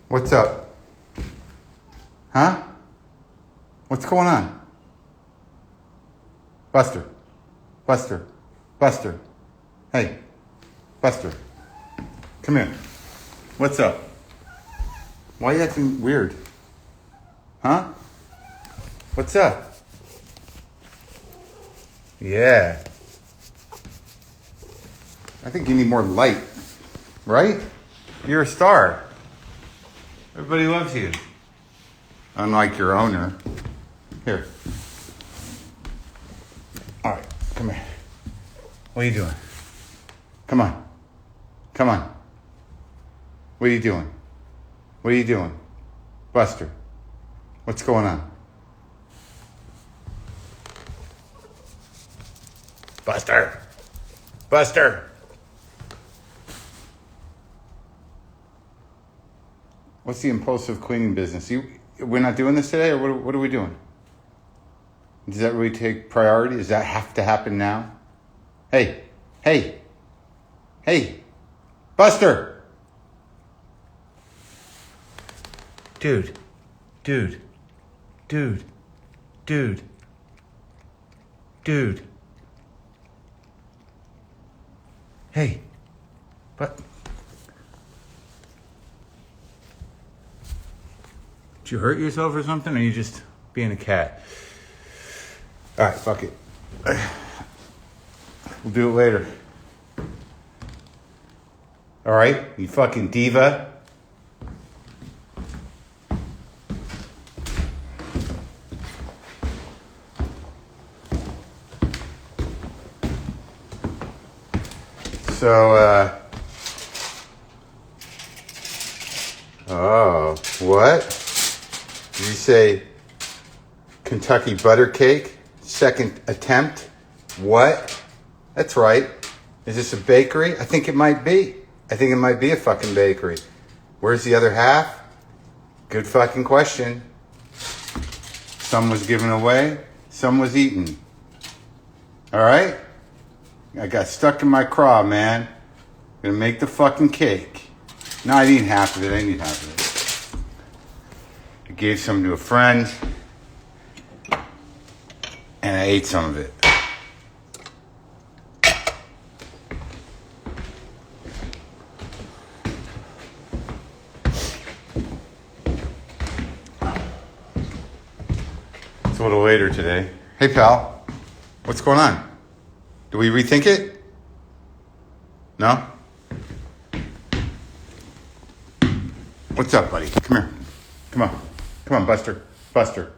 What's up? Huh? What's going on? Buster. Buster. Buster. Hey. Buster. Come here. What's up? Why are you acting weird? Huh? What's up? Yeah. I think you need more light. Right? You're a star. Everybody loves you. Unlike your owner. Here. All right, come here. What are you doing? Come on. Come on. What are you doing? What are you doing? Buster, what's going on? Buster! Buster! What's the impulsive cleaning business? We're not doing this today, or what are we doing? Does that really take priority? Does that have to happen now? Hey, hey, hey, Buster! Dude, dude, dude, dude, dude. Hey, but... Did you hurt yourself or something, or are you just being a cat? All right, fuck it. We'll do it later. All right, you fucking diva. So, oh, what? Did you say Kentucky Buttercake? Second attempt? What? That's right. Is this a bakery? I think it might be. I think it might be a fucking bakery. Where's the other half? Good fucking question. Some was given away, some was eaten. All right? I got stuck in my craw, man. Gonna make the fucking cake. No, I need half of it. I need half of it. I gave some to a friend, and I ate some of it. It's a little later today. Hey, pal. What's going on? Do we rethink it? No? What's up, buddy? Come here. Come on. Come on, Buster. Buster.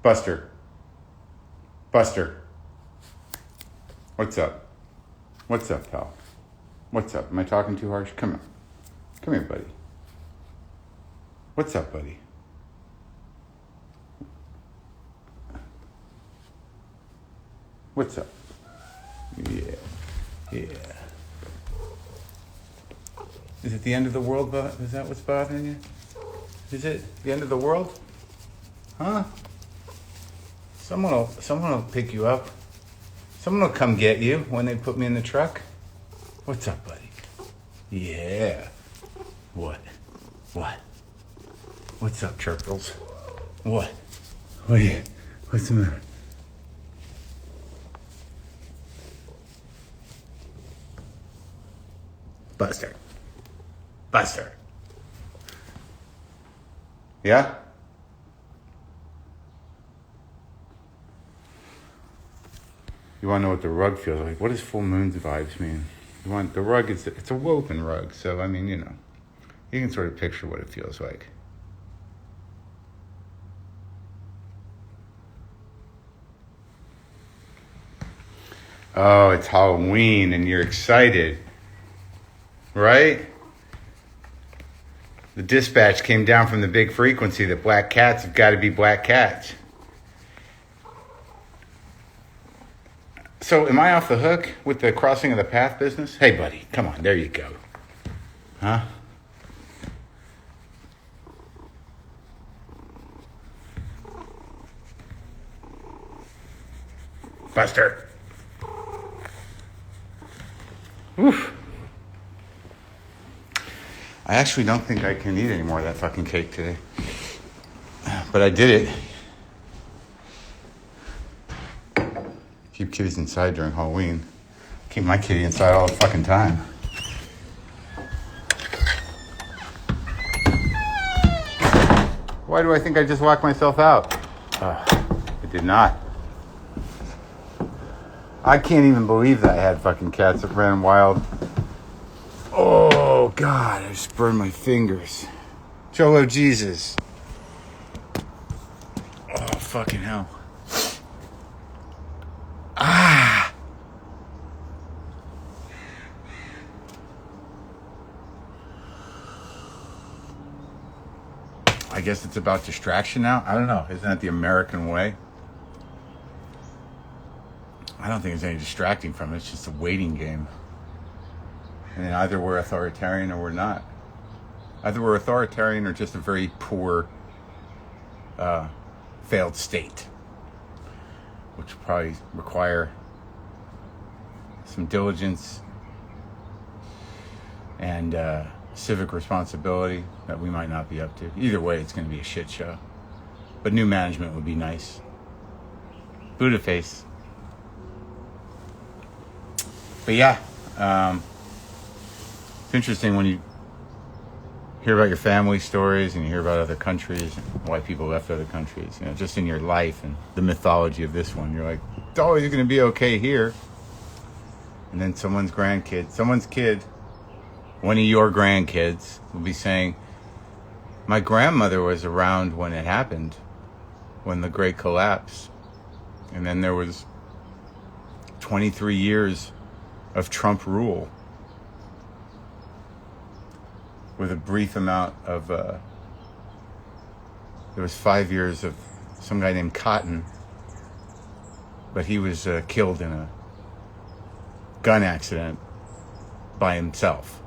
Buster. Buster. What's up? What's up, pal? What's up? Am I talking too harsh? Come here. Come here, buddy. What's up, buddy? What's up? Yeah. Yeah. Is it the end of the world? Is that what's bothering you? Is it the end of the world? Huh? Someone will pick you up. Someone will come get you when they put me in the truck. What's up, buddy? Yeah. What? What? What's up, Churkles? What? What's the matter? Buster. Buster. Yeah? You want to know what the rug feels like? What does full moon vibes mean? You want the rug? It's a woven rug, so I mean, you know, you can sort of picture what it feels like. Oh, it's Halloween and you're excited, right? The dispatch came down from the big frequency that black cats have got to be black cats. So am I off the hook with the crossing of the path business? Hey, buddy, come on, there you go. Huh? Buster. Oof. I actually don't think I can eat any more of that fucking cake today. But I did it. Keep kitties inside during Halloween. Keep my kitty inside all the fucking time. Why do I think I just locked myself out? I did not. I can't even believe that I had fucking cats that ran wild. Oh, God, I just burned my fingers. Cholo Jesus. Oh, fucking hell. Ah! I guess it's about distraction now. I don't know. Isn't that the American way? I don't think there's any distracting from it. It's just a waiting game. And then either we're authoritarian or we're not. Either we're authoritarian or just a very poor, failed state, which will probably require some diligence and civic responsibility that we might not be up to. Either way, it's going to be a shit show. But new management would be nice. Buddha face. But yeah, it's interesting when you hear about your family stories and you hear about other countries and why people left other countries, you know, just in your life and the mythology of this one. You're like, it's always going to be okay here. And then someone's kid, one of your grandkids will be saying, my grandmother was around when it happened, when the Great Collapse. And then there was 23 years of Trump rule with a brief amount of, there was 5 years of some guy named Cotton, but he was killed in a gun accident by himself.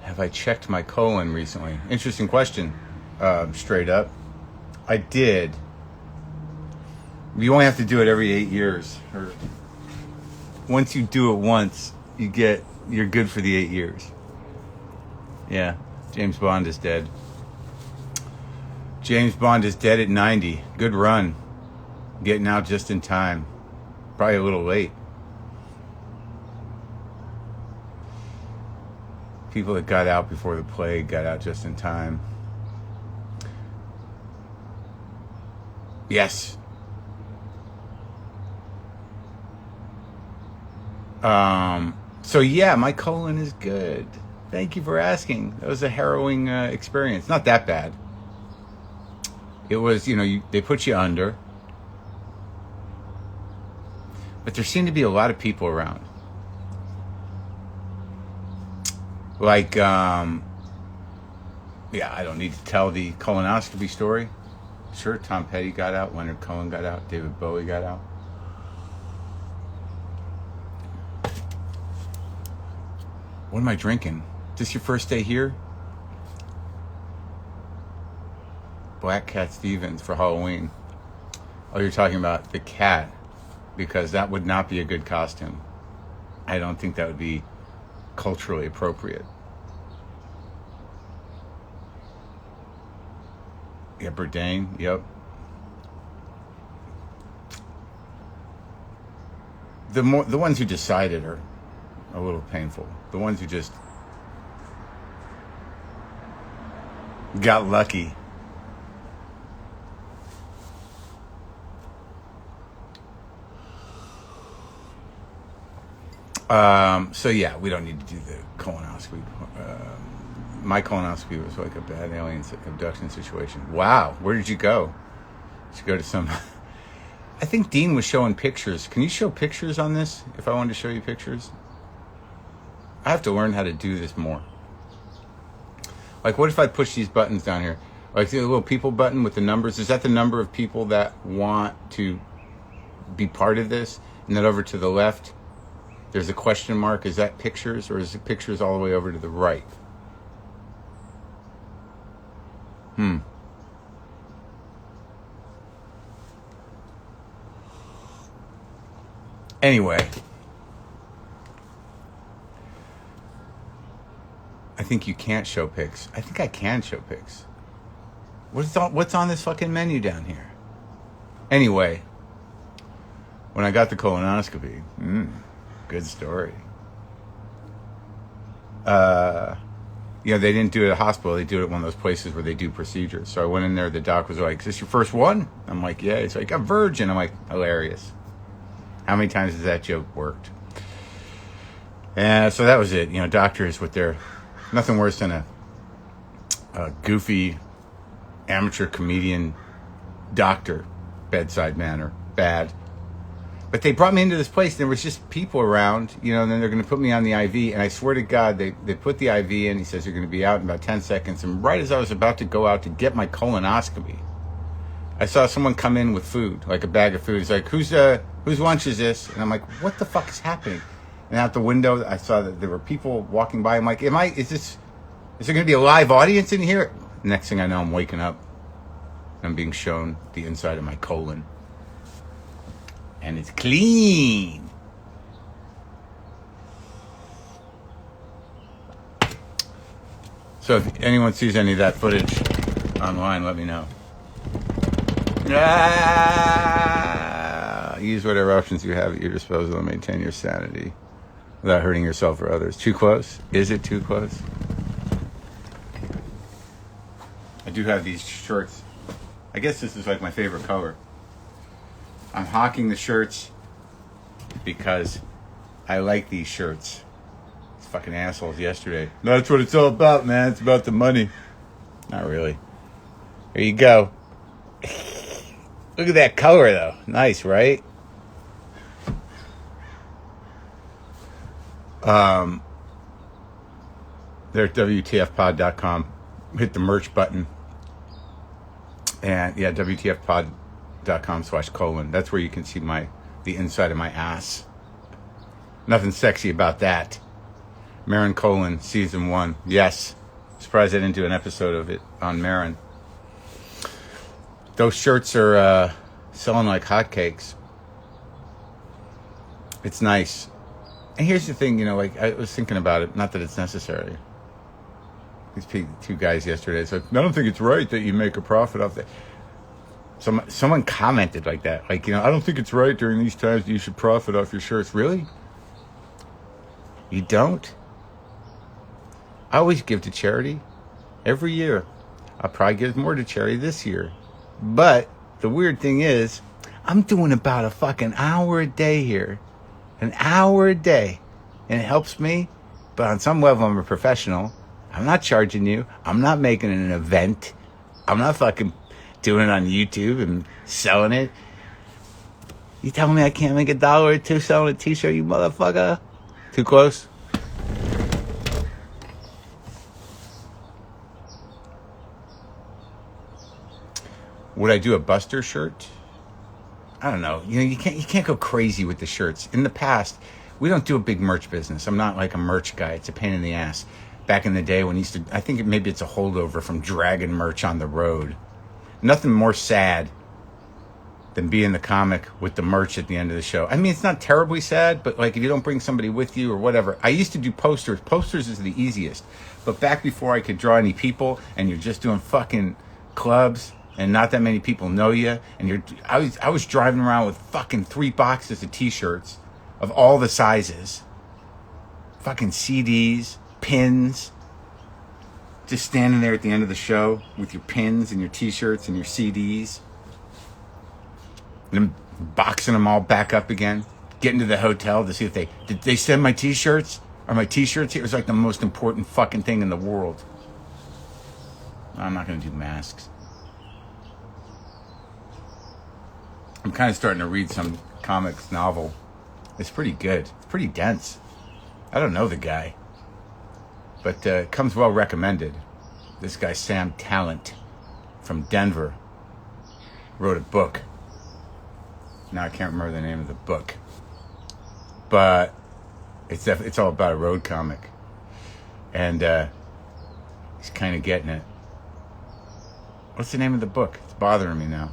Have I checked my colon recently? Interesting question. Straight up, I did. You only have to do it every 8 years. Or once you do it once, you're good for the 8 years. Yeah, James Bond is dead. James Bond is dead at 90. Good run. Getting out just in time. Probably a little late. People that got out before the plague got out just in time. Yes. So yeah, my colon is good. Thank you for asking. That was a harrowing experience. Not that bad. It was, they put you under. But there seemed to be a lot of people around. Like, I don't need to tell the colonoscopy story. Sure, Tom Petty got out, Leonard Cohen got out, David Bowie got out. What am I drinking? Is this your first day here? Black Cat Stevens for Halloween. Oh, you're talking about the cat, because that would not be a good costume. I don't think that would be culturally appropriate. Yeah, Bourdain, yep. The ones who decided are a little painful. The ones who just got lucky. So yeah, we don't need to do the colonoscopy. My colonoscopy was like a bad alien abduction situation. Wow, where did you go? Did you go to some... I think Dean was showing pictures. Can you show pictures on this if I wanted to show you pictures? I have to learn how to do this more. Like, what if I push these buttons down here? Like the little people button with the numbers. Is that the number of people that want to be part of this? And then over to the left, there's a question mark. Is that pictures, or is it pictures all the way over to the right? Anyway, I think you can't show pics. I think I can show pics. What's on this fucking menu down here? Anyway, when I got the colonoscopy, good story. They didn't do it at a hospital. They do it at one of those places where they do procedures. So I went in there. The doc was like, "Is this your first one?" I'm like, "Yeah." He's like, "I'm virgin." I'm like, "Hilarious. How many times has that joke worked?" And so that was it. Doctors with their nothing worse than a goofy amateur comedian doctor bedside manner. Bad. But they brought me into this place, and there was just people around, and then they're going to put me on the IV, and I swear to God, they put the IV in. He says, "You're going to be out in about 10 seconds. And right as I was about to go out to get my colonoscopy, I saw someone come in with food, like a bag of food. He's like, whose lunch is this?" And I'm like, "What the fuck is happening?" And out the window, I saw that there were people walking by. I'm like, is there going to be a live audience in here? Next thing I know, I'm waking up. I'm being shown the inside of my colon. And it's clean. So if anyone sees any of that footage online, let me know. Use whatever options you have at your disposal and maintain your sanity without hurting yourself or others. Too close? Is it too close? I do have these shirts. I guess this is like my favorite color. I'm hawking the shirts because I like these shirts. These fucking assholes yesterday. That's what it's all about, man. It's about the money. Not really. Here you go. Look at that color, though. Nice, right? They're at WTFpod.com. Hit the merch button. And, yeah, WTFpod.com/colon. That's where you can see the inside of my ass. Nothing sexy about that. Maron colon, season 1. Yes. Surprised I didn't do an episode of it on Maron. Those shirts are selling like hotcakes. It's nice. And here's the thing, I was thinking about it. Not that it's necessary. These two guys yesterday said, "I don't think it's right that you make a profit off that." Someone commented like that. "I don't think it's right during these times that you should profit off your shirts." Really? You don't? I always give to charity. Every year. I'll probably give more to charity this year. But the weird thing is, I'm doing about a fucking hour a day here. An hour a day. And it helps me. But on some level, I'm a professional. I'm not charging you. I'm not making it an event. I'm not fucking doing it on YouTube and selling it. You telling me I can't make $1 or $2 selling a t-shirt, you motherfucker? Too close? Would I do a Buster shirt? I don't know. You can't go crazy with the shirts. In the past, we don't do a big merch business. I'm not like a merch guy. It's a pain in the ass. Back in the day when I think maybe it's a holdover from Dragon merch on the road. Nothing more sad than being the comic with the merch at the end of the show. I mean, it's not terribly sad, but like if you don't bring somebody with you or whatever. I used to do posters. Posters is the easiest. But back before I could draw any people and you're just doing fucking clubs and not that many people know you, and I was driving around with fucking 3 boxes of t-shirts of all the sizes. Fucking CDs. Pins, just standing there at the end of the show with your pins and your t-shirts and your CDs, and then boxing them all back up again, getting to the hotel to see if did they send my t-shirts? Are my t-shirts here? It was like the most important fucking thing in the world. I'm not going to do masks. I'm kind of starting to read some comics novel. It's pretty good. It's pretty dense. I don't know the guy. But it comes well recommended. This guy, Sam Talent, from Denver, wrote a book. Now I can't remember the name of the book. But it's all about a road comic. And he's kind of getting it. What's the name of the book? It's bothering me now.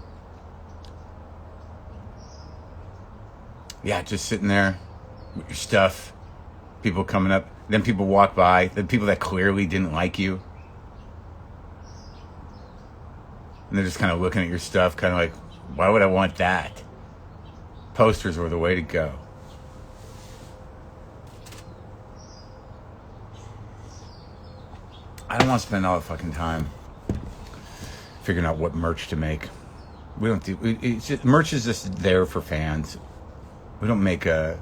Yeah, just sitting there with your stuff, people coming up, then people walk by, the people that clearly didn't like you. And they're just kind of looking at your stuff, kind of like, why would I want that? Posters were the way to go. I don't want to spend all the fucking time figuring out what merch to make. We don't do, it's just, merch is just there for fans. We don't make a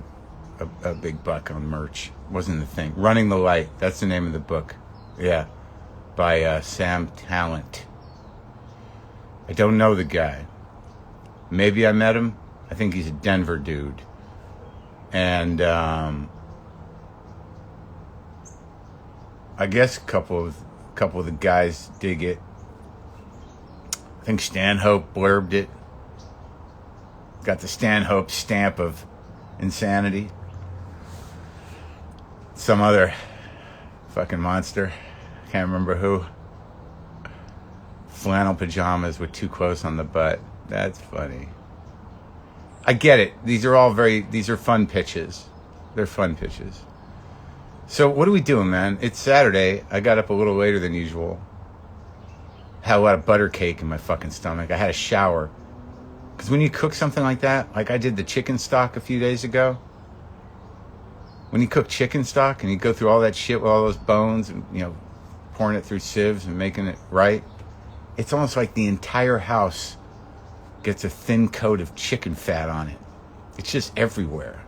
big buck on merch. Wasn't the thing. Running the Light, that's the name of the book. Yeah, by Sam Talent. I don't know the guy. Maybe I met him. I think he's a Denver dude. And I guess a couple of the guys dig it. I think Stanhope blurbed it. Got the Stanhope stamp of insanity. Some other fucking monster. Can't remember who. Flannel pajamas with too close on the butt. That's funny. I get it. These are fun pitches. They're fun pitches. So what are we doing, man? It's Saturday. I got up a little later than usual. Had a lot of butter cake in my fucking stomach. I had a shower. Because when you cook something like that, like I did the chicken stock a few days ago. When you cook chicken stock and you go through all that shit with all those bones and, you know, pouring it through sieves and making it right, it's almost like the entire house gets a thin coat of chicken fat on it. It's just everywhere.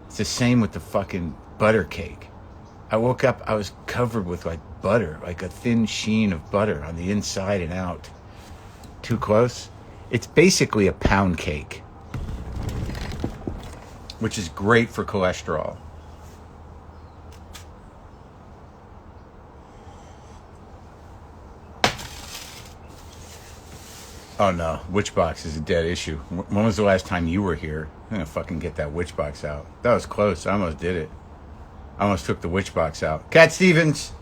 It's the same with the fucking butter cake. I woke up, I was covered with like butter, like a thin sheen of butter on the inside and out. Too close? It's basically a pound cake, which is great for cholesterol. Oh no, witch box is a dead issue. When was the last time you were here? I'm gonna fucking get that witch box out. That was close. I almost did it. I almost took the witch box out. Cat Stevens!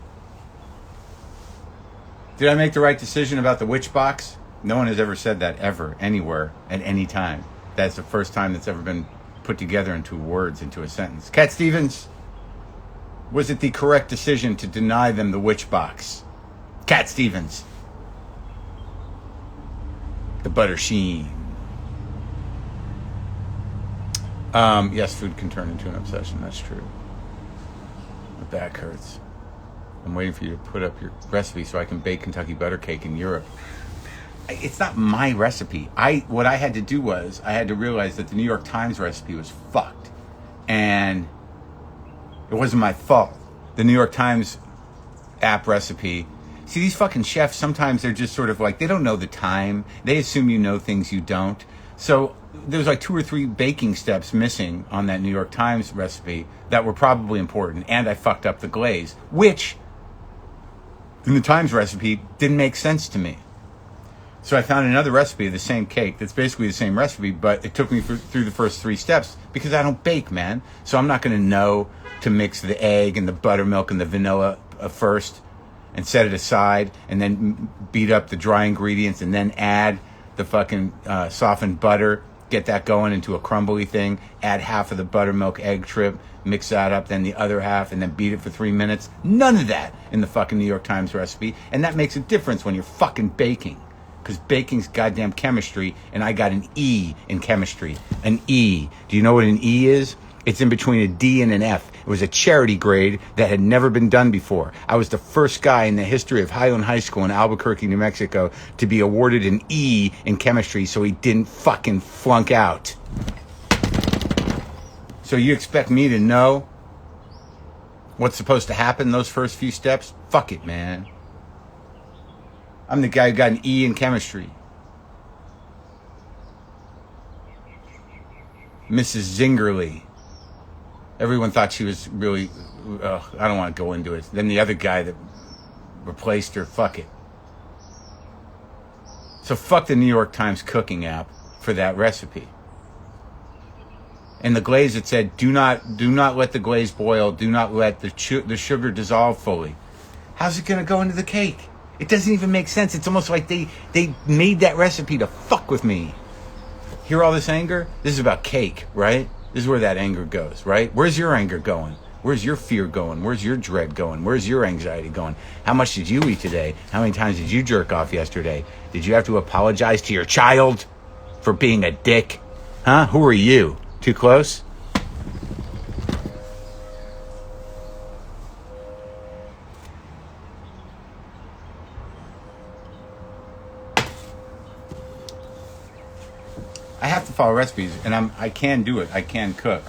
Did I make the right decision about the witch box? No one has ever said that ever, anywhere, at any time. That's the first time that's ever been put together into words, into a sentence. Cat Stevens, was it the correct decision to deny them the witch box? Cat Stevens. The butter sheen. Yes, food can turn into an obsession. That's true. My back hurts. I'm waiting for you to put up your recipe so I can bake Kentucky butter cake in Europe. It's not my recipe. What I had to do was I had to realize that the New York Times recipe was fucked, and it wasn't my fault. The New York Times app recipe. See, these fucking chefs, sometimes they're just sort of like, they don't know the time. They assume you know things you don't. So there's like 2 or 3 baking steps missing on that New York Times recipe that were probably important. And I fucked up the glaze, which in the Times recipe didn't make sense to me. So I found another recipe of the same cake that's basically the same recipe, but it took me through the first 3 steps because I don't bake, man. So I'm not going to know to mix the egg and the buttermilk and the vanilla first and set it aside, and then beat up the dry ingredients, and then add the fucking softened butter, get that going into a crumbly thing, add half of the buttermilk egg trip, mix that up, then the other half, and then beat it for 3 minutes. None of that in the fucking New York Times recipe, and that makes a difference when you're fucking baking, because baking's goddamn chemistry, and I got an E in chemistry. An E. Do you know what an E is? It's in between a D and an F. It was a charity grade that had never been done before. I was the first guy in the history of Highland High School in Albuquerque, New Mexico, to be awarded an E in chemistry so he didn't fucking flunk out. So you expect me to know what's supposed to happen those first few steps? Fuck it, man. I'm the guy who got an E in chemistry. Mrs. Zingerly. Everyone thought she was really, I don't want to go into it. Then the other guy that replaced her, fuck it. So fuck the New York Times cooking app for that recipe. And the glaze, it said, do not let the glaze boil. Do not let the sugar dissolve fully. How's it going to go into the cake? It doesn't even make sense. It's almost like they made that recipe to fuck with me. Hear all this anger? This is about cake, right? This is where that anger goes, right? Where's your anger going? Where's your fear going? Where's your dread going? Where's your anxiety going? How much did you eat today? How many times did you jerk off yesterday? Did you have to apologize to your child for being a dick? Huh? Who are you? Too close? I have to follow recipes, and I can do it. I can cook.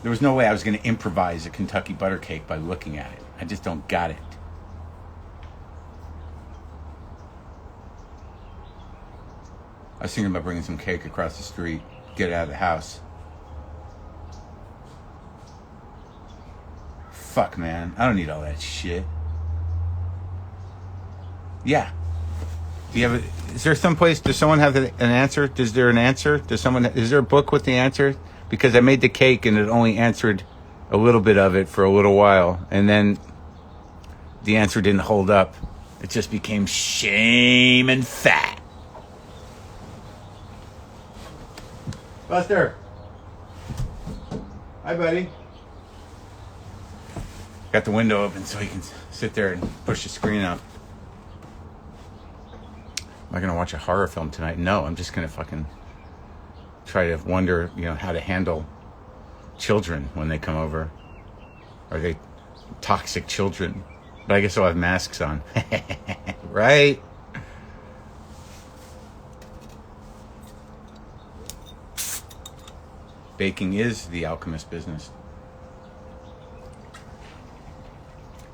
There was no way I was going to improvise a Kentucky butter cake by looking at it. I just don't got it. I was thinking about bringing some cake across the street, get it out of the house. Fuck, man. I don't need all that shit. Yeah. Do you have is there some place, does someone have an answer? Is there an answer? Is there a book with the answer? Because I made the cake and it only answered a little bit of it for a little while. And then the answer didn't hold up. It just became shame and fat. Buster. Hi, buddy. Got the window open so he can sit there and push the screen up. Am I going to watch a horror film tonight? No, I'm just going to fucking try to wonder, how to handle children when they come over. Are they toxic children? But I guess I'll have masks on. Right? Baking is the alchemist business.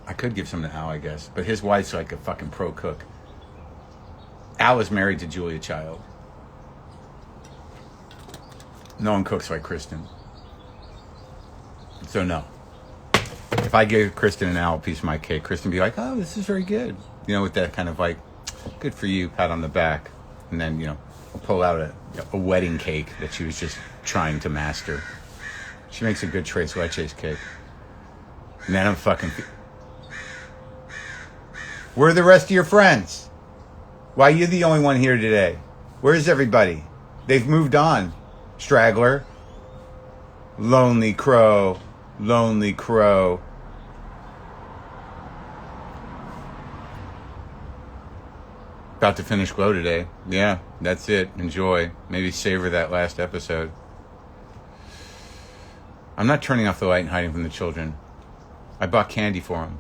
I could give some to Al, I guess. But his wife's like a fucking pro cook. Al is married to Julia Child. No one cooks like Kristen. So no. If I give Kristen and Al a piece of my cake, Kristen would be like, oh, this is very good. With that kind of like, good for you, pat on the back. And then, I'll pull out a wedding cake that she was just trying to master. She makes a good tres leches cake. And then I'm fucking... Where are the rest of your friends? Why are you the only one here today? Where's everybody? They've moved on. Straggler. Lonely crow. Lonely crow. About to finish Glow today. Yeah, that's it. Enjoy. Maybe savor that last episode. I'm not turning off the light and hiding from the children. I bought candy for them.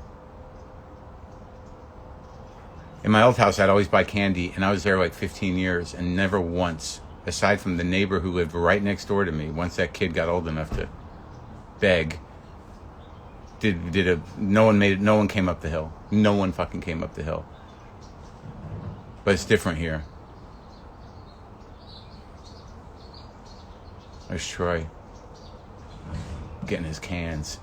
In my old house, I'd always buy candy, and I was there like 15 years, and never once, aside from the neighbor who lived right next door to me, once that kid got old enough to beg, no one came up the hill. No one fucking came up the hill. But it's different here. There's Troy getting his cans.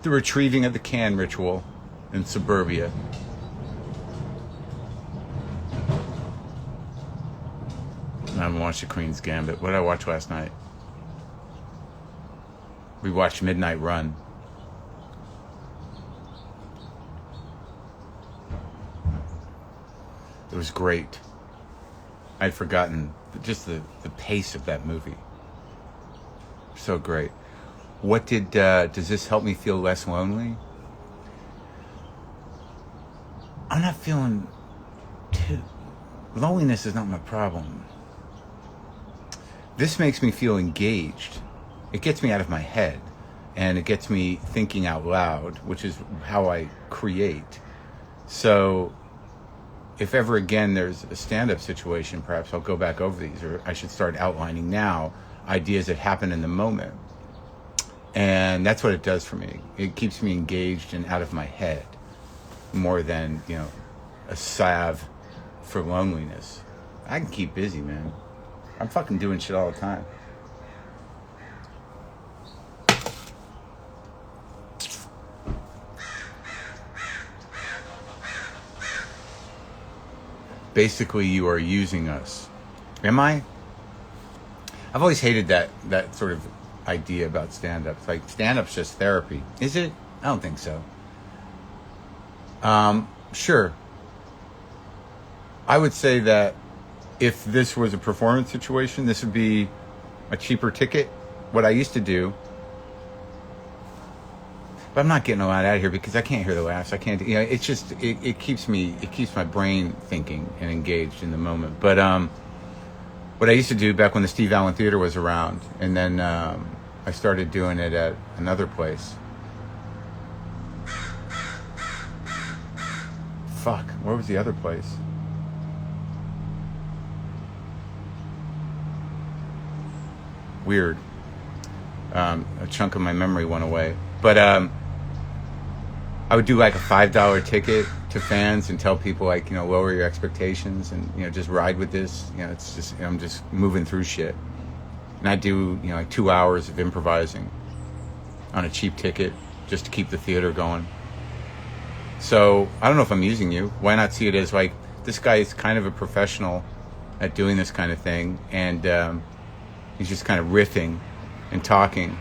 The retrieving of the can ritual in suburbia. I haven't watched The Queen's Gambit. What did I watch last night? We watched Midnight Run. It was great. I'd forgotten just the pace of that movie. So great. Does this help me feel less lonely? I'm not feeling loneliness is not my problem. This makes me feel engaged. It gets me out of my head, and it gets me thinking out loud, which is how I create. So if ever again there's a stand-up situation, perhaps I'll go back over these, or I should start outlining now ideas that happen in the moment. And that's what it does for me. It keeps me engaged and out of my head more than, a salve for loneliness. I can keep busy, man. I'm fucking doing shit all the time. Basically, you are using us. Am I? I've always hated that sort of idea about stand-up. It's like, stand-up's just therapy. Is it? I don't think so. Sure. I would say that if this was a performance situation, this would be a cheaper ticket. What I used to do, but I'm not getting a lot out of here because I can't hear the laughs. I can't, it's just, it keeps my brain thinking and engaged in the moment. But what I used to do back when the Steve Allen Theater was around, and then I started doing it at another place. Fuck, where was the other place? Weird. A chunk of my memory went away. But I would do like a $5 ticket to fans and tell people like, lower your expectations and, just ride with this. It's just, I'm just moving through shit. And I do, like 2 hours of improvising on a cheap ticket just to keep the theater going. So I don't know if I'm using you. Why not see it as like, this guy is kind of a professional at doing this kind of thing. And he's just kind of riffing and talking.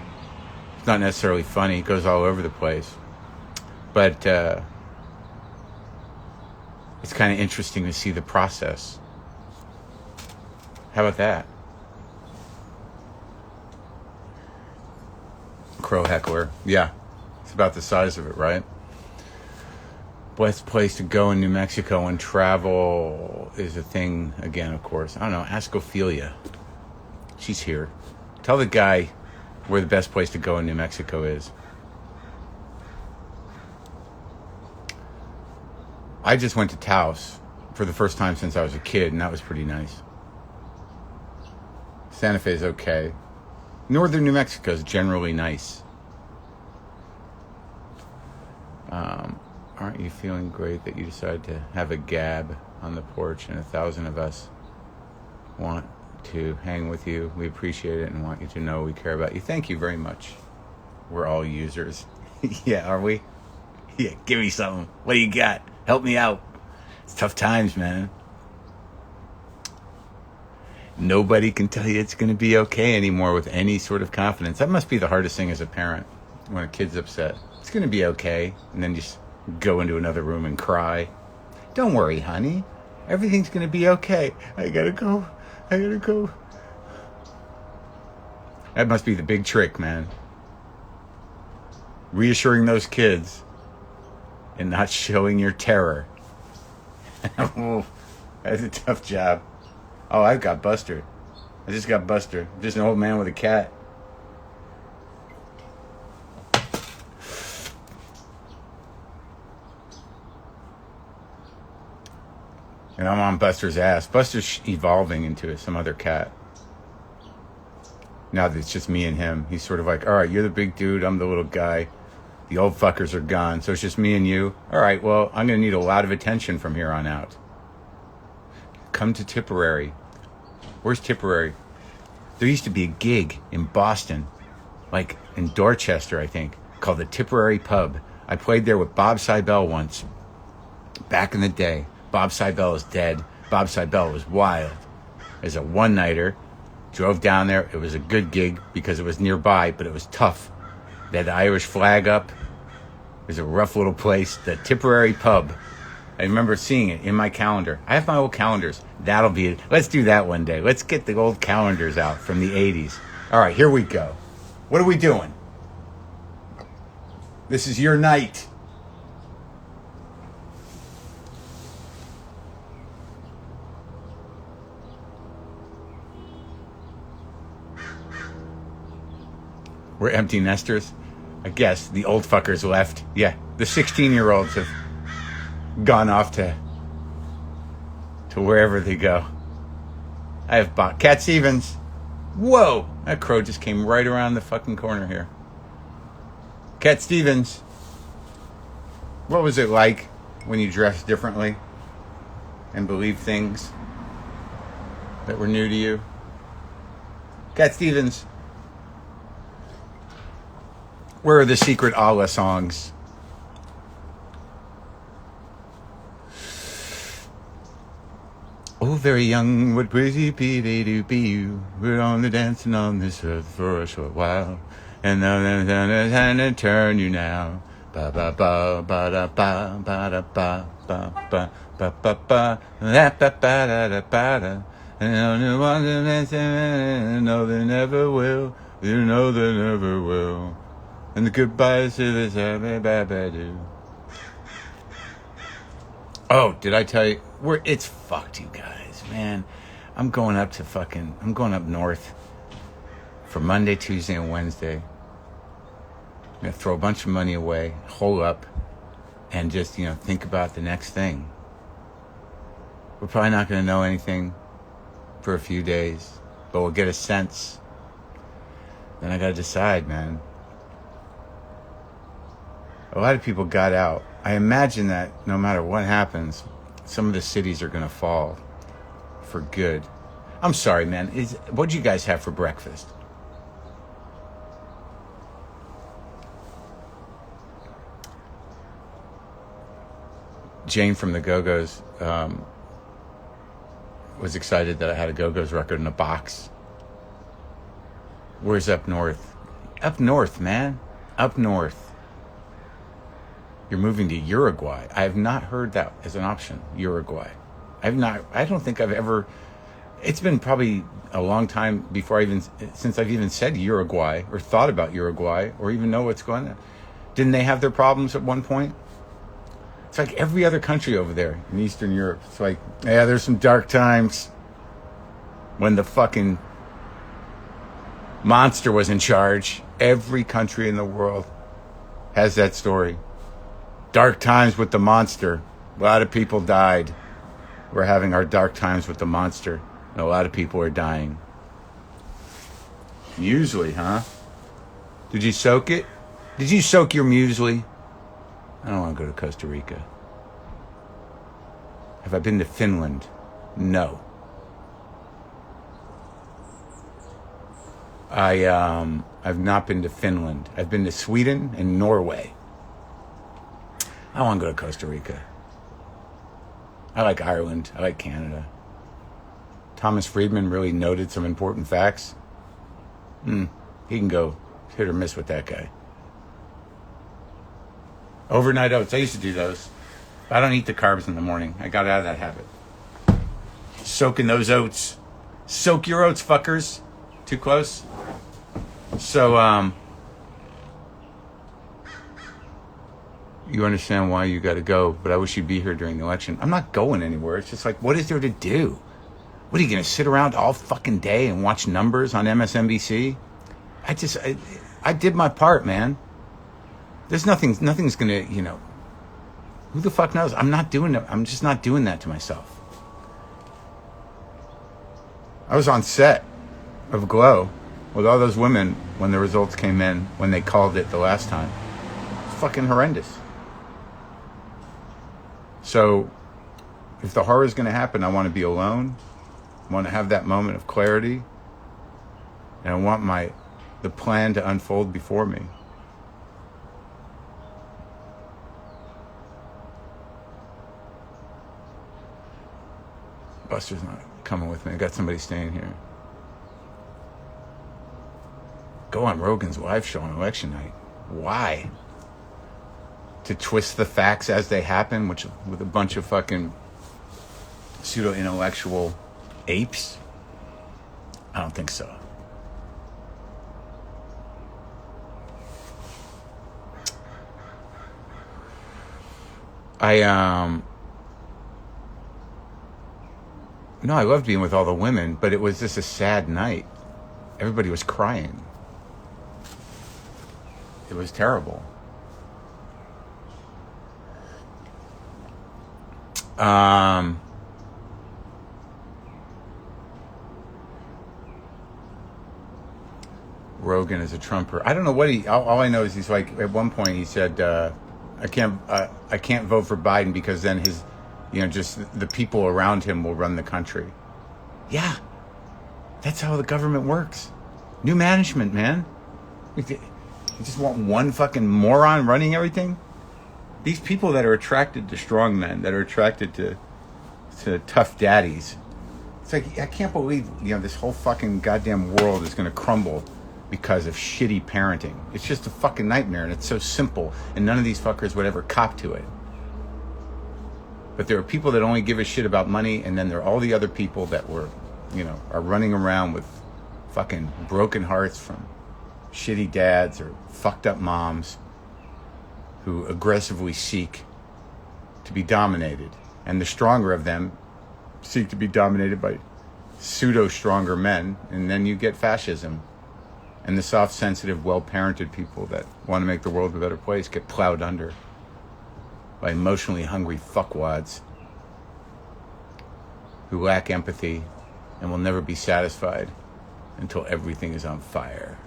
It's not necessarily funny. It goes all over the place. But it's kind of interesting to see the process. How about that? Crow heckler. Yeah. It's about the size of it, right? Best place to go in New Mexico and travel is a thing again, of course. I don't know. Ask Ophelia. She's here. Tell the guy where the best place to go in New Mexico is. I just went to Taos for the first time since I was a kid, and that was pretty nice. Santa Fe is okay. Northern New Mexico is generally nice. Aren't you feeling great that you decided to have a gab on the porch and 1,000 of us want to hang with you? We appreciate it and want you to know we care about you. Thank you very much. We're all users. Yeah, are we? Yeah, give me something. What do you got? Help me out. It's tough times, man. Nobody can tell you it's going to be okay anymore with any sort of confidence. That must be the hardest thing as a parent when a kid's upset. It's going to be okay. And then just go into another room and cry. Don't worry, honey. Everything's going to be okay. I gotta go. That must be the big trick, man. Reassuring those kids and not showing your terror. Oh, that's a tough job. Oh, I've got Buster. I just got Buster. Just an old man with a cat. And I'm on Buster's ass. Buster's evolving into some other cat. Now that it's just me and him. He's sort of like, all right, you're the big dude. I'm the little guy. The old fuckers are gone. So it's just me and you. All right, well, I'm going to need a lot of attention from here on out. Come to Tipperary. Where's Tipperary? There used to be a gig in Boston, like in Dorchester, I think, called the Tipperary Pub. I played there with Bob Seibel once, back in the day. Bob Seibel is dead. Bob Seibel was wild. As a one-nighter, drove down there. It was a good gig because it was nearby, but it was tough. They had the Irish flag up. It was a rough little place. The Tipperary Pub. I remember seeing it in my calendar. I have my old calendars. That'll be it. Let's do that one day. Let's get the old calendars out from the 80s. All right, here we go. What are we doing? This is your night. We're empty nesters. I guess the old fuckers left. Yeah, the 16-year-olds have gone off to wherever they go. I have bought Cat Stevens. Whoa, that crow just came right around the fucking corner here. Cat Stevens, what was it like when you dressed differently and believed things that were new to you? Cat Stevens, where are the secret Allah songs? Oh, very young, what crazy be they do be you? We're only dancing on this earth for a short while, and now there's time to turn you now. Ba ba ba ba da ba ba da ba ba ba ba ba ba da ba ba da da ba da No, they never will. You know they never will. And the goodbyes to this do. Oh, did I tell you? It's fucked, you guys, man. I'm going up north for Monday, Tuesday, and Wednesday. I'm going to throw a bunch of money away, hole up, and just, think about the next thing. We're probably not going to know anything for a few days, but we'll get a sense. Then I got to decide, man. A lot of people got out. I imagine that no matter what happens, some of the cities are going to fall for good. I'm sorry, man. What'd you guys have for breakfast? Jane from the Go-Go's was excited that I had a Go-Go's record in a box. Where's up north? Up north, man. Up north. You're moving to Uruguay. I have not heard that as an option. Uruguay. I don't think I've ever. It's been probably a long time since I've even said Uruguay or thought about Uruguay or even know what's going on. Didn't they have their problems at one point? It's like every other country over there in Eastern Europe. It's like, yeah, there's some dark times when the fucking monster was in charge. Every country in the world has that story. Dark times with the monster. A lot of people died. We're having our dark times with the monster. And a lot of people are dying. Muesli, huh? Did you soak it? Did you soak your muesli? I don't want to go to Costa Rica. Have I been to Finland? No. I've not been to Finland. I've been to Sweden and Norway. I want to go to Costa Rica. I like Ireland. I like Canada. Thomas Friedman really noted some important facts. He can go hit or miss with that guy. Overnight oats. I used to do those. I don't eat the carbs in the morning. I got out of that habit. Soaking those oats. Soak your oats, fuckers. Too close? So, you understand why you got to go, but I wish you'd be here during the election. I'm not going anywhere. It's just like, what is there to do? What are you going to sit around all fucking day and watch numbers on MSNBC? I did my part, man. There's nothing's going to, who the fuck knows? I'm just not doing that to myself. I was on set of Glow with all those women when the results came in, when they called it the last time. It's fucking horrendous. So, if the horror is going to happen, I want to be alone. I want to have that moment of clarity. And I want the plan to unfold before me. Buster's not coming with me. I got somebody staying here. Go on Rogan's live show on election night. Why? To twist the facts as they happen, with a bunch of fucking pseudo-intellectual apes? I don't think so. No, I loved being with all the women, but it was just a sad night. Everybody was crying. It was terrible. Rogan is a Trumper. I don't know what all I know is he's like, at one point he said, I can't vote for Biden because then his, just the people around him will run the country. Yeah. That's how the government works. New management, man. You just want one fucking moron running everything? These people that are attracted to strong men, that are attracted to tough daddies. It's like, I can't believe, this whole fucking goddamn world is going to crumble because of shitty parenting. It's just a fucking nightmare, and it's so simple, and none of these fuckers would ever cop to it. But there are people that only give a shit about money, and then there are all the other people that were are running around with fucking broken hearts from shitty dads or fucked up moms who aggressively seek to be dominated. And the stronger of them seek to be dominated by pseudo-stronger men. And then you get fascism. And the soft, sensitive, well-parented people that want to make the world a better place get plowed under by emotionally hungry fuckwads who lack empathy and will never be satisfied until everything is on fire.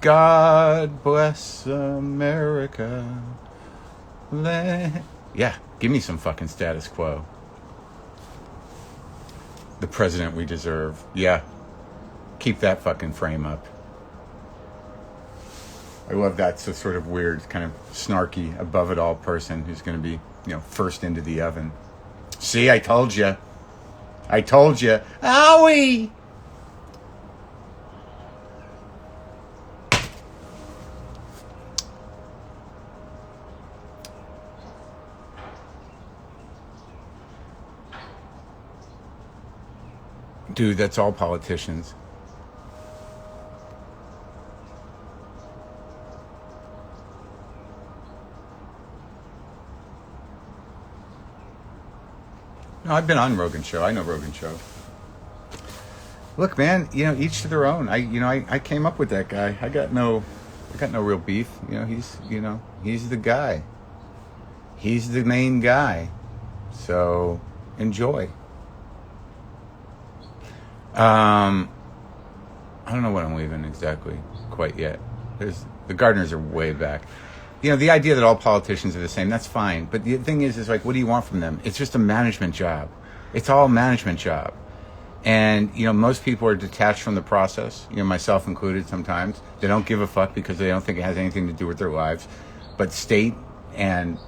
God bless America. Yeah, give me some fucking status quo. The president we deserve. Yeah, keep that fucking frame up. I love that sort of weird, kind of snarky, above it all person who's going to be, first into the oven. See, I told you. I told you. Owie! Dude, that's all politicians. No, I've been on Rogan's show. I know Rogan's show. Look, man, each to their own. I came up with that guy. I got no real beef. He's the guy. He's the main guy. So enjoy. I don't know what I'm leaving exactly quite yet. The gardeners are way back. The idea that all politicians are the same, that's fine. But the thing is like, what do you want from them? It's just a management job. It's all a management job. And, most people are detached from the process, myself included sometimes. They don't give a fuck because they don't think it has anything to do with their lives. But state and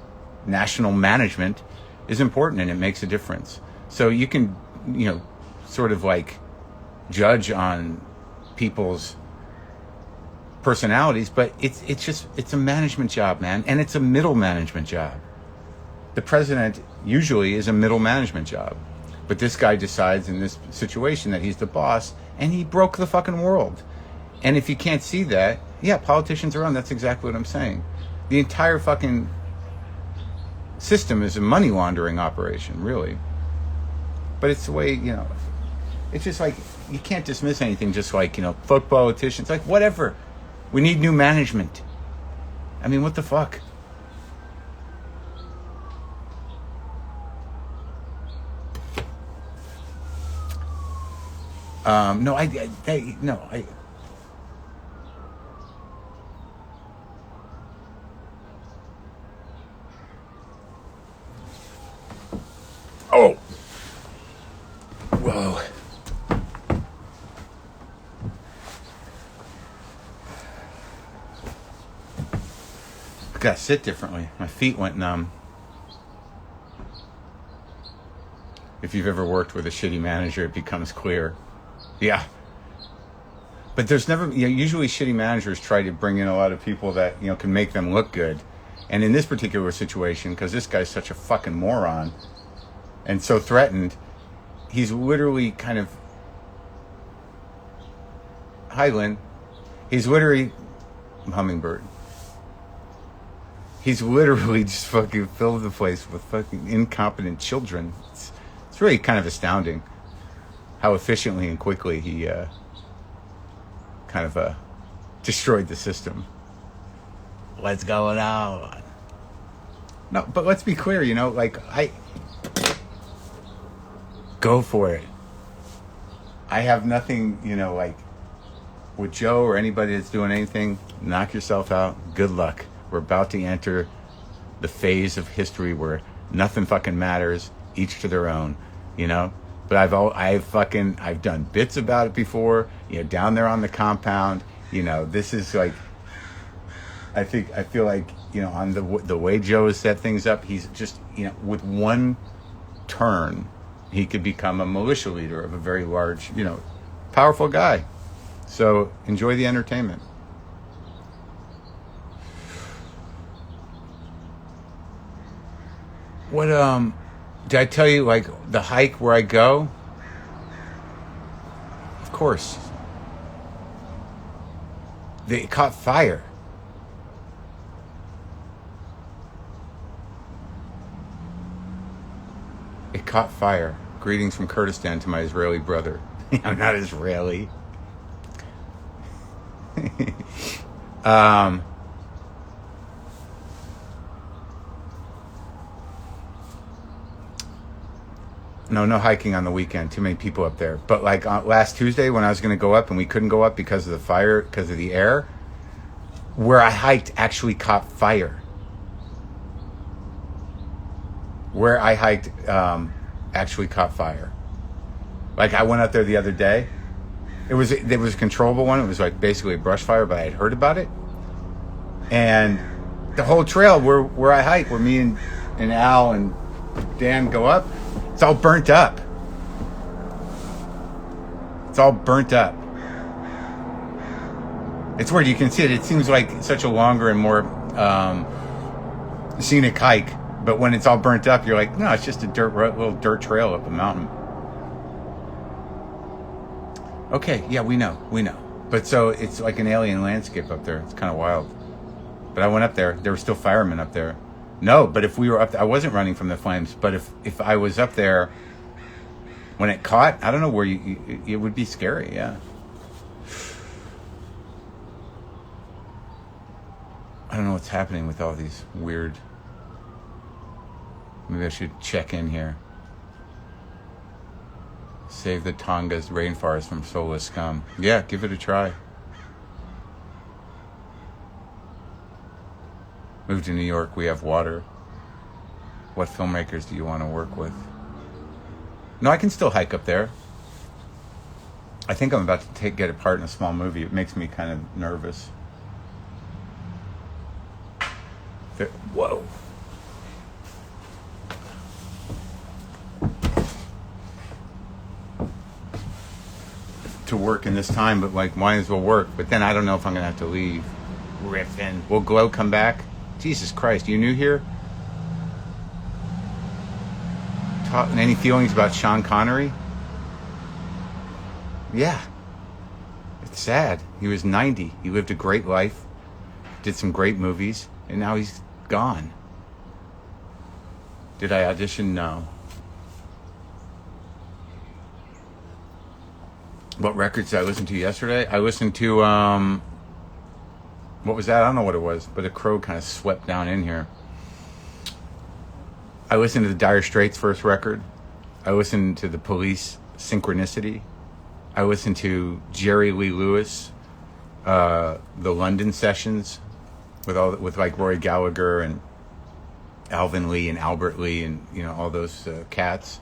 national management is important and it makes a difference. So you can, sort of like judge on people's personalities, but it's a management job, man, and it's a middle management job. The president usually is a middle management job, but this guy decides in this situation that he's the boss, and he broke the fucking world. And if you can't see that, yeah, politicians are on. That's exactly what I'm saying. The entire fucking system is a money laundering operation, really. But it's the way, it's just like, you can't dismiss anything just like, fuck politicians. Like, whatever. We need new management. I mean, what the fuck? No, Oh! Whoa. Gotta sit differently. My feet went numb. If you've ever worked with a shitty manager, it becomes clear. Yeah. But there's never, usually shitty managers try to bring in a lot of people that, can make them look good. And in this particular situation, because this guy's such a fucking moron and so threatened, he's literally kind of, hi Lynn, he's literally, hummingbird. He's literally just fucking filled the place with fucking incompetent children. It's really kind of astounding how efficiently and quickly he kind of destroyed the system. What's going on? No, but let's be clear, go for it. I have nothing, with Joe or anybody that's doing anything, knock yourself out. Good luck. We're about to enter the phase of history where nothing fucking matters, each to their own, But I've done bits about it before, down there on the compound, this is like, I feel like, on the way Joe has set things up, he's just, with one turn, he could become a militia leader of a very large, powerful guy. So enjoy the entertainment. What, did I tell you, like, the hike where I go? course. It caught fire. It caught fire. Greetings from Kurdistan to my Israeli brother. I'm not Israeli. No hiking on the weekend. Too many people up there. But like last Tuesday when I was going to go up and we couldn't go up because of the fire, because of the air, where I hiked actually caught fire. Where I hiked actually caught fire. Like I went out there the other day. There was a controllable one. It was like basically a brush fire, but I had heard about it. And the whole trail where I hike, where me and Al and Dan go up, it's all burnt up. It's all burnt up. It's weird. You can see it. It seems like such a longer and more scenic hike. But when it's all burnt up, you're like, no, it's just a little dirt trail up a mountain. Okay, yeah, we know. But so it's like an alien landscape up there. It's kind of wild. But I went up there. There were still firemen up there. No, but if we were up there, I wasn't running from the flames. But if I was up there when it caught, I don't know where it would be scary, yeah. I don't know what's happening with all these weird... Maybe I should check in here. Save the Tonga's rainforest from soulless scum. Yeah, give it a try. Move to New York, we have water. What filmmakers do you want to work with? No, I can still hike up there. I think I'm about to get a part in a small movie. It makes me kind of nervous. Whoa. To work in this time, but like might as well work. But then I don't know if I'm gonna have to leave. Riffin. Will Glow come back? Jesus Christ, you new here? Any feelings about Sean Connery? Yeah. It's sad. He was 90. He lived a great life, did some great movies, and now he's gone. Did I audition? No. What records did I listen to yesterday? I listened to, what was that? I don't know what it was, but a crow kind of swept down in here. I listened to the Dire Straits' first record. I listened to the Police, Synchronicity. I listened to Jerry Lee Lewis, the London sessions with like Roy Gallagher and Alvin Lee and Albert Lee and all those cats.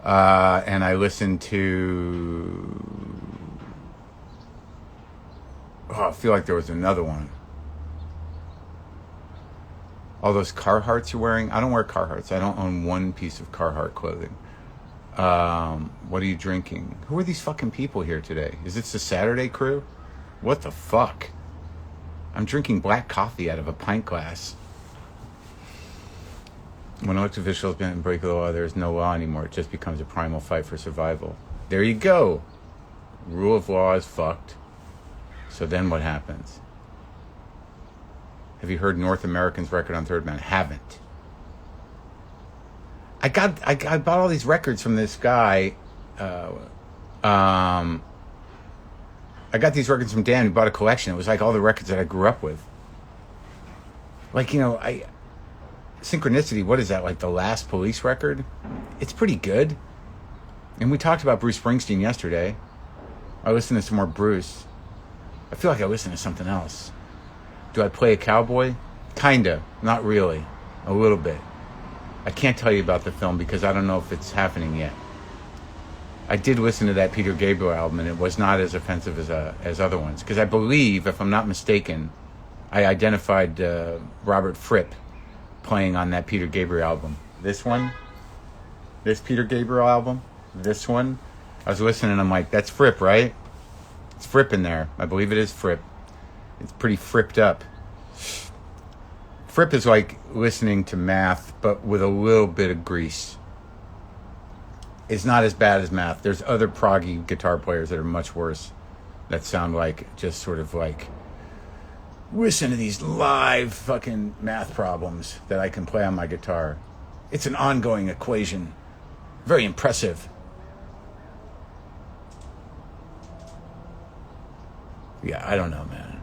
And I listened to... I feel like there was another one. All those Carhartts you're wearing. I don't wear Carhartts. I don't own one piece of Carhartt clothing. What are you drinking? Who are these fucking people here today? Is this the Saturday crew? What the fuck? I'm drinking black coffee out of a pint glass. When elected officials break the law, there is no law anymore. It just becomes a primal fight for survival. There you go. Rule of law is fucked. So then what happens? Have you heard North American's record on Third Man? Haven't. I bought all these records from this guy. I got these records from Dan, who bought a collection. It was like all the records that I grew up with. Like, Synchronicity, what is that, like the last Police record? It's pretty good. And we talked about Bruce Springsteen yesterday. I listened to some more Bruce. I feel like I listened to something else. Do I play a cowboy? Kinda. Not really. A little bit. I can't tell you about the film because I don't know if it's happening yet. I did listen to that Peter Gabriel album, and it was not as offensive as other ones. Because I believe, if I'm not mistaken, I identified Robert Fripp playing on that Peter Gabriel album. This one? This Peter Gabriel album? This one? I was listening and I'm like, that's Fripp, right? It's Fripp in there. I believe it is Fripp. It's pretty fripped up. Fripp is like listening to math, but with a little bit of grease. is not as bad as math. There's other proggy guitar players that are much worse, that sound like just sort of like, listen to these live fucking math problems that I can play on my guitar. It's an ongoing equation. Very impressive. Yeah, I don't know, man.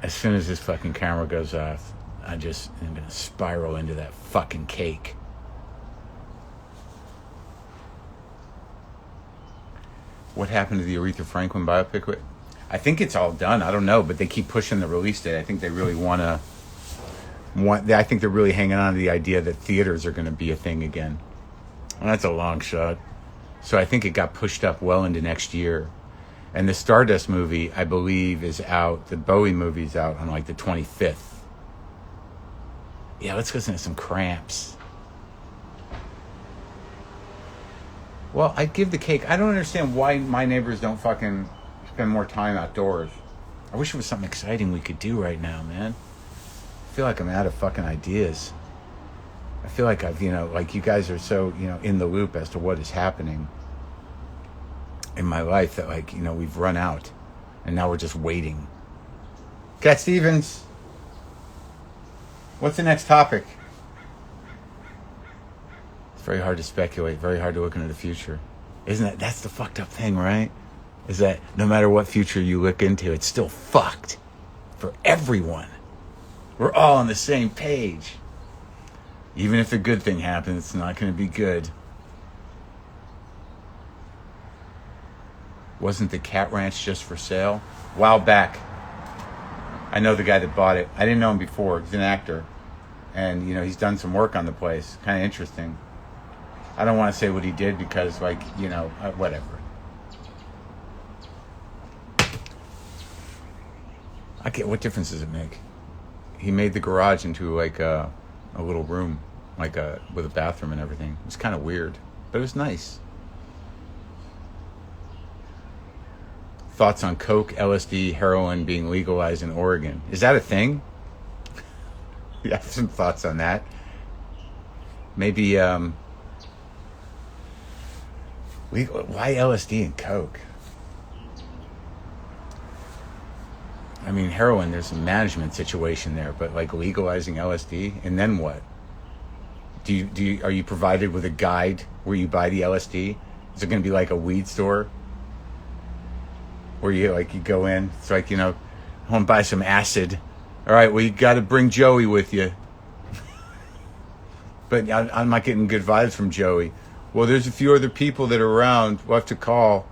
As soon as this fucking camera goes off, I'm gonna spiral into that fucking cake. What happened to the Aretha Franklin biopic? I think it's all done. I don't know, but they keep pushing the release date. I think they really I think they're really hanging on to the idea that theaters are going to be a thing again. And that's a long shot. So I think it got pushed up well into next year. And the Stardust movie, I believe, is out. The Bowie movie's out on like the 25th. Yeah, let's listen to some Cramps. Well, I give the cake. I don't understand why my neighbors don't fucking spend more time outdoors. I wish there was something exciting we could do right now, man. I feel like I'm out of fucking ideas. I feel like I've, like you guys are so, in the loop as to what is happening in my life that, like, we've run out and now we're just waiting. Cat Stevens, what's the next topic? It's very hard to speculate, very hard to look into the future. That's the fucked up thing, right? Is that no matter what future you look into, it's still fucked for everyone. We're all on the same page. Even if the good thing happens, it's not going to be good. Wasn't the Cat Ranch just for sale? A while back. I know the guy that bought it. I didn't know him before. He's an actor. And, he's done some work on the place. Kind of interesting. I don't want to say what he did because, whatever. What difference does it make? He made the garage into like a little room, with a bathroom and everything. It was kind of weird, but it was nice. Thoughts on coke, LSD, heroin being legalized in Oregon? Is that a thing? You have some thoughts on that? Maybe why LSD and coke? I mean, heroin, there's a management situation there, but like legalizing LSD, and then what? Are you provided with a guide where you buy the LSD? Is it going to be like a weed store where you go in? It's like, I want to buy some acid. All right, well, you got to bring Joey with you. But I'm not getting good vibes from Joey. Well, there's a few other people that are around. We'll have to call,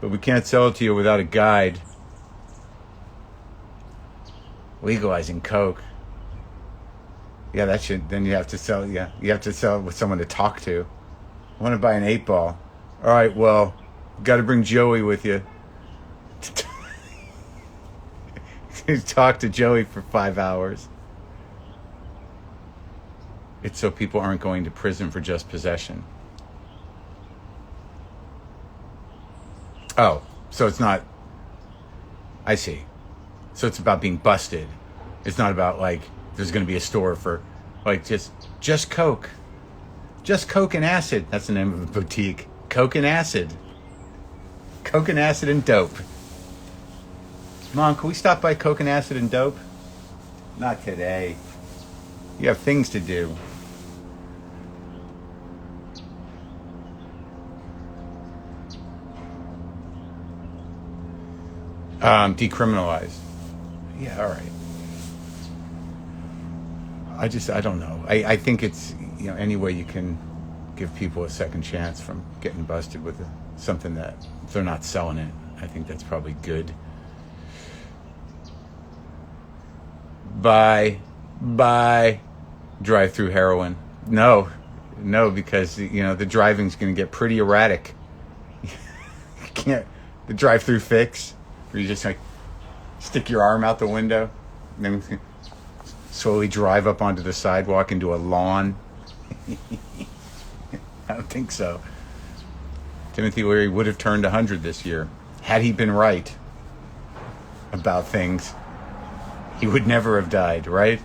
but we can't sell it to you without a guide. Legalizing coke. Yeah, that should. Then you have to sell. Yeah, you have to sell it with someone to talk to. I want to buy an 8-ball. All right, well, got to bring Joey with you. Talk to Joey for 5 hours. It's so people aren't going to prison for just possession. Oh, so it's not. I see. So it's about being busted. It's not about there's going to be a store for just coke. Just coke and acid. That's the name of a boutique. Coke and acid. Coke and acid and dope. Mom, can we stop by Coke and acid and dope? Not today. You have things to do. Decriminalized. Yeah, all right. I don't know. I think it's, any way you can give people a second chance from getting busted with something that if they're not selling it, I think that's probably good. Bye. Drive-through heroin. No, because, the driving's going to get pretty erratic. You can't, the drive-through fix, where you just stick your arm out the window, and then slowly drive up onto the sidewalk into a lawn. I don't think so. Timothy Leary would have turned 100 this year. Had he been right about things, he would never have died, right?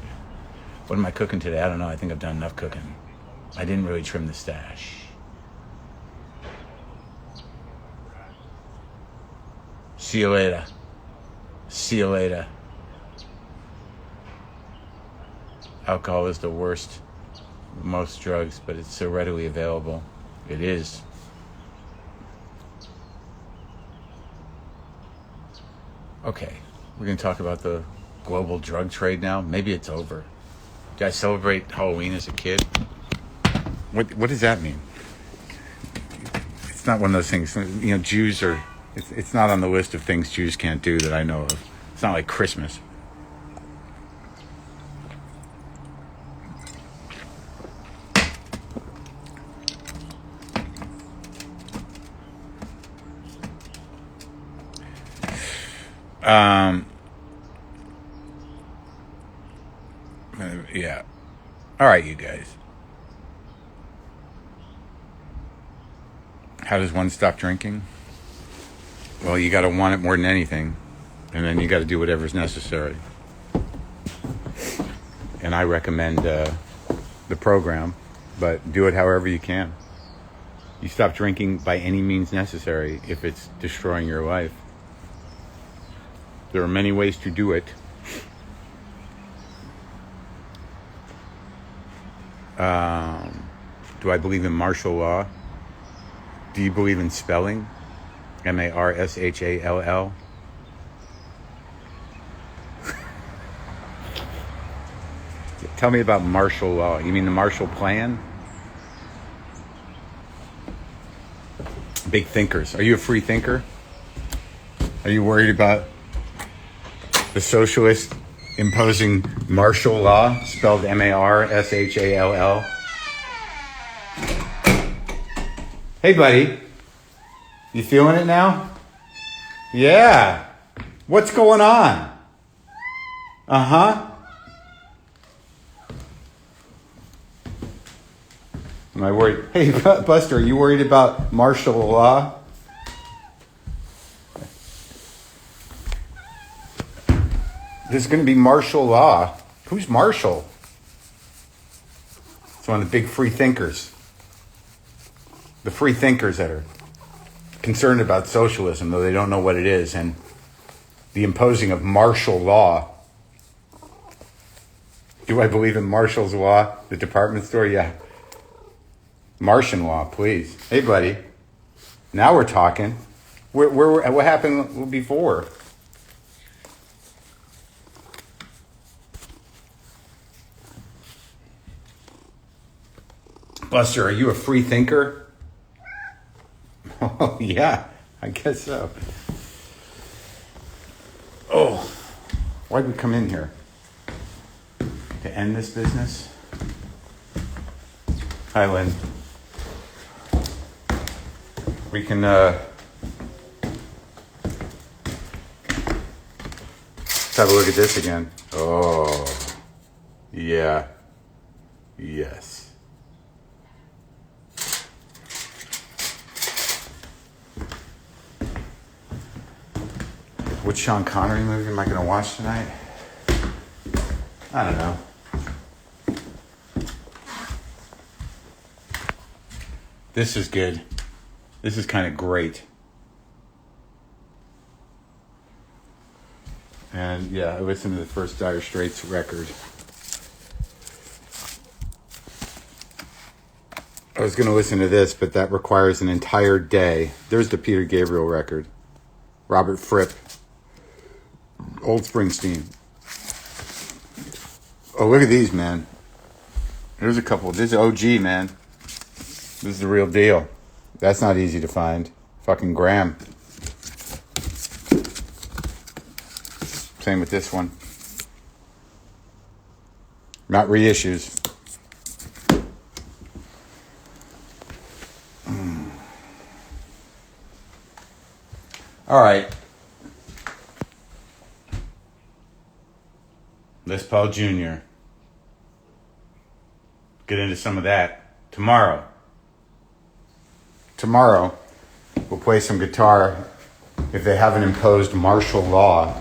What am I cooking today? I don't know. I think I've done enough cooking. I didn't really trim the stash. See you later. See you later. Alcohol is the worst of most drugs, but it's so readily available. It is. Okay, we're going to talk about the global drug trade now. Maybe it's over. Did I celebrate Halloween as a kid? What does that mean? It's not one of those things. You know, Jews are... It's not on the list of things Jews can't do that I know of. It's not like Christmas. Yeah. All right, you guys. How does one stop drinking? Well, you got to want it more than anything, and then you got to do whatever's necessary. And I recommend the program, but do it however you can. You stop drinking by any means necessary if it's destroying your life. There are many ways to do it. Do I believe in martial law? Do you believe in spelling? Marshall? Tell me about martial law. You mean the Marshall Plan? Big thinkers. Are you a free thinker? Are you worried about the socialists imposing martial law, spelled Marshall? Hey, buddy. You feeling it now? Yeah. What's going on? Uh-huh. Am I worried? Hey, Buster, are you worried about martial law? There's going to be martial law. Who's Marshall? It's one of the big free thinkers. The free thinkers that are concerned about socialism, though they don't know what it is, and the imposing of martial law. Do I believe in Marshall's Law, the department store? Yeah. Martian law, please. Hey, buddy. Now we're talking. What happened before? Buster, are you a free thinker? Oh, yeah, I guess so. Oh, why'd we come in here? To end this business? Hi, Lynn. We can, let's have a look at this again. Oh, yeah. Yes. Which Sean Connery movie am I going to watch tonight? I don't know. This is good. This is kind of great. And yeah, I listened to the first Dire Straits record. I was going to listen to this, but that requires an entire day. There's the Peter Gabriel record. Robert Fripp. Old Springsteen. Oh, look at these, man. There's a couple. This is OG, man. This is the real deal. That's not easy to find. Fucking Graham. Same with this one. Not reissues. All right. Les Paul Jr. Get into some of that tomorrow. Tomorrow, we'll play some guitar if they haven't imposed martial law.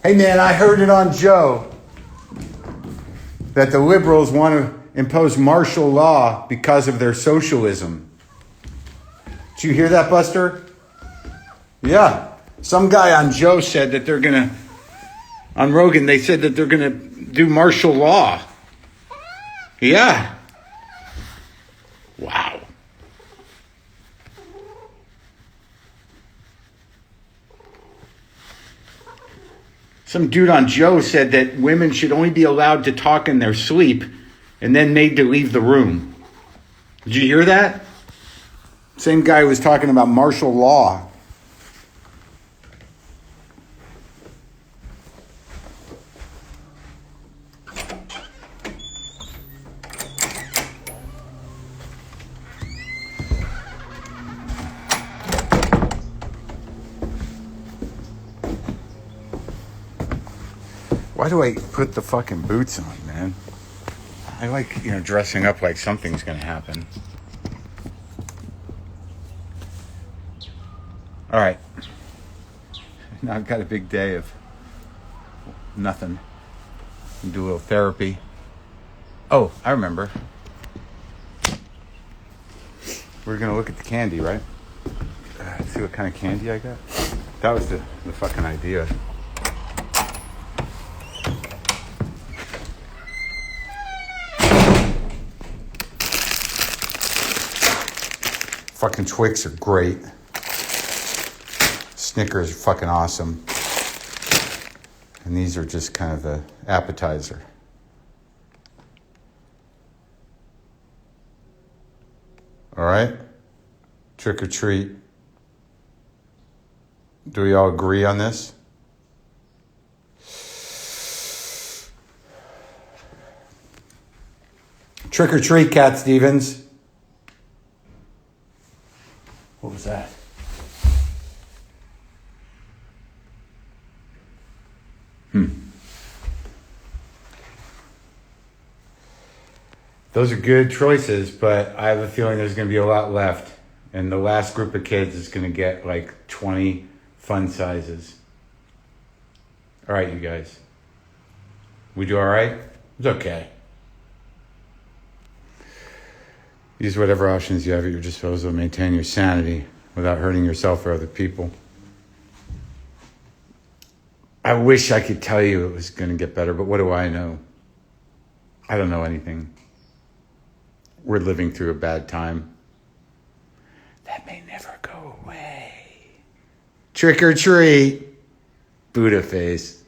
Hey man, I heard it on Joe that the liberals want to impose martial law because of their socialism. Did you hear that, Buster? Yeah. Some guy on Joe said that they're going to, on Rogan, they said that they're going to do martial law. Yeah. Wow. Some dude on Joe said that women should only be allowed to talk in their sleep and then made to leave the room. Did you hear that? Same guy was talking about martial law. Why do I put the fucking boots on, man? I like, dressing up like something's gonna happen. All right. Now I've got a big day of nothing. Do a little therapy. Oh, I remember. We're gonna look at the candy, right? See what kind of candy I got. That was the fucking idea. Fucking Twix are great. Snickers are fucking awesome. And these are just kind of an appetizer. All right? Trick or treat. Do we all agree on this? Trick or treat, Cat Stevens. What was that? Those are good choices, but I have a feeling there's going to be a lot left. And the last group of kids is going to get like 20 fun sizes. All right, you guys. We do all right? It's okay. Use whatever options you have at your disposal to maintain your sanity without hurting yourself or other people. I wish I could tell you it was going to get better, but what do I know? I don't know anything. We're living through a bad time. That may never go away. Trick or treat. Buddha face.